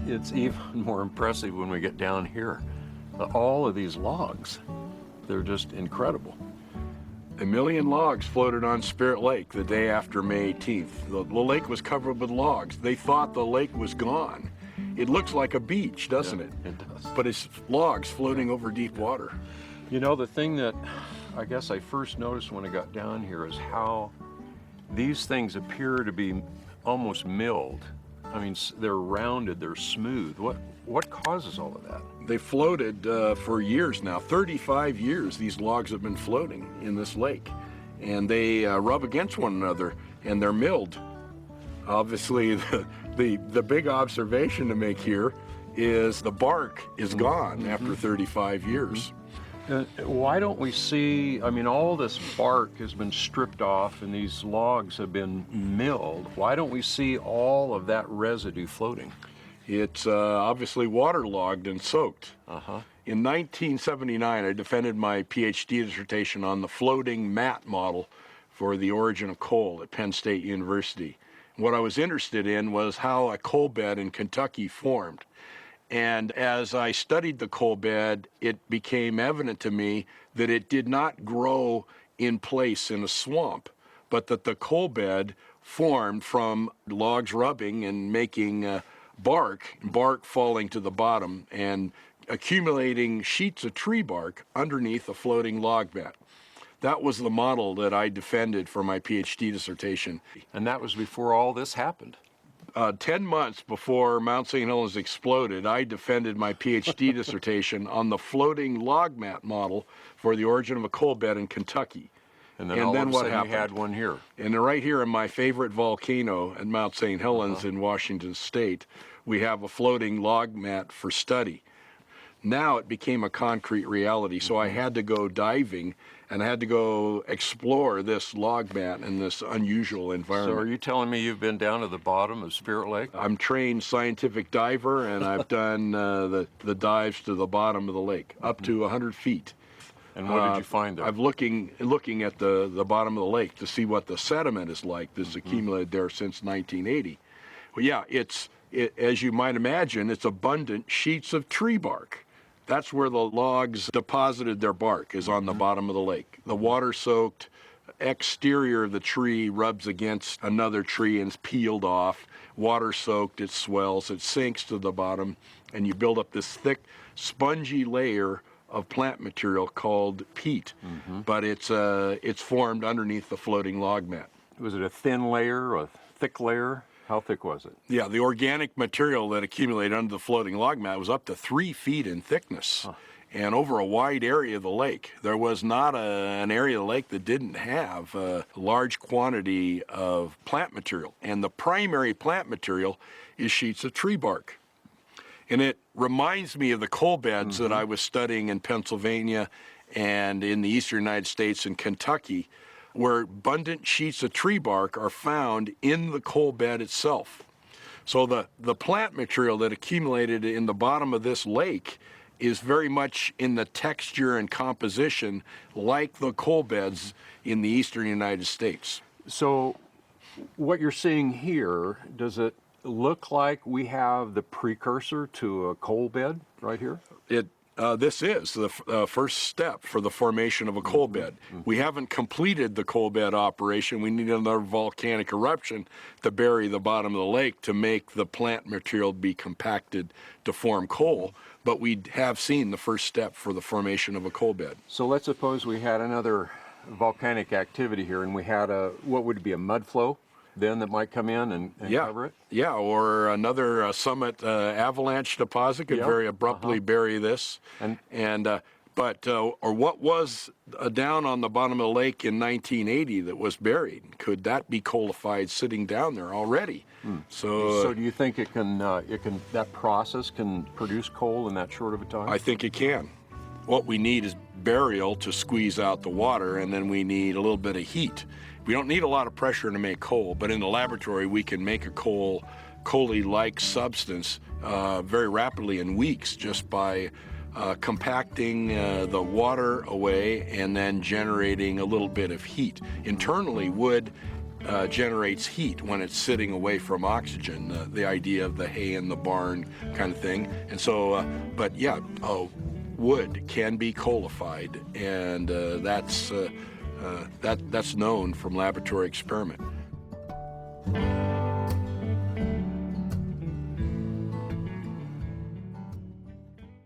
it's even more impressive when we get down here. All of these logs, they're just incredible. 1 million logs floated on Spirit Lake the day after May 18th. The lake was covered with logs. They thought the lake was gone. It looks like a beach, doesn't it? It does. But it's logs floating over deep water. You know, the thing that I guess I first noticed when I got down here is how these things appear to be almost milled. I mean, they're rounded, they're smooth. What causes all of that? They floated for years now. 35 years these logs have been floating in this lake. And they rub against one another and they're milled. Obviously, the big observation to make here is the bark is gone after 35 years. Why don't we see, I mean, all this bark has been stripped off and these logs have been milled. Why don't we see all of that residue floating? It's obviously waterlogged and soaked. In 1979, I defended my PhD dissertation on the floating mat model for the origin of coal at Penn State University. What I was interested in was how a coal bed in Kentucky formed. And as I studied the coal bed, it became evident to me that it did not grow in place in a swamp, but that the coal bed formed from logs rubbing and making bark falling to the bottom and accumulating sheets of tree bark underneath a floating log bed. That was the model that I defended for my PhD dissertation. And that was before all this happened. 10 months before Mount St. Helens exploded, I defended my PhD dissertation on the floating log mat model for the origin of a coal bed in Kentucky. And then all of a sudden we had one here. And right here in my favorite volcano at Mount St. Helens in Washington State, we have a floating log mat for study. Now it became a concrete reality, so I had to go diving and I had to go explore this log mat in this unusual environment. So are you telling me you've been down to the bottom of Spirit Lake? I'm trained scientific diver, and I've done the dives to the bottom of the lake, up to 100 feet. And what did you find there? I'm looking at the bottom of the lake to see what the sediment is like that's accumulated there since 1980. Well, yeah, as you might imagine, it's abundant sheets of tree bark. That's where the logs deposited their bark, is on the bottom of the lake. The water-soaked exterior of the tree rubs against another tree and is peeled off. Water-soaked, it swells, it sinks to the bottom, and you build up this thick, spongy layer of plant material called peat. But it's formed underneath the floating log mat. Was it a thin layer or a thick layer? How thick was it? Yeah, the organic material that accumulated under the floating log mat was up to 3 feet in thickness and over a wide area of the lake. There was not an area of the lake that didn't have a large quantity of plant material. And the primary plant material is sheets of tree bark. And it reminds me of the coal beds that I was studying in Pennsylvania and in the eastern United States and Kentucky, where abundant sheets of tree bark are found in the coal bed itself. So the plant material that accumulated in the bottom of this lake is very much in the texture and composition like the coal beds in the eastern United States. So what you're seeing here, does it look like we have the precursor to a coal bed right here? This is the first step for the formation of a coal bed. We haven't completed the coal bed operation. We need another volcanic eruption to bury the bottom of the lake to make the plant material be compacted to form coal. But we have seen the first step for the formation of a coal bed. So let's suppose we had another volcanic activity here and we had what would be a mud flow then that might come in and cover it? Yeah, or another summit avalanche deposit could very abruptly bury this. Or what was down on the bottom of the lake in 1980 that was buried? Could that be coalified sitting down there already? So do you think that process can produce coal in that short of a time? I think it can. What we need is burial to squeeze out the water, and then we need a little bit of heat. We don't need a lot of pressure to make coal, but in the laboratory we can make a coal-y-like substance very rapidly in weeks just by compacting the water away and then generating a little bit of heat. Internally, wood generates heat when it's sitting away from oxygen, the idea of the hay in the barn kind of thing. And so, but yeah, wood can be coalified, and that's known from laboratory experiment.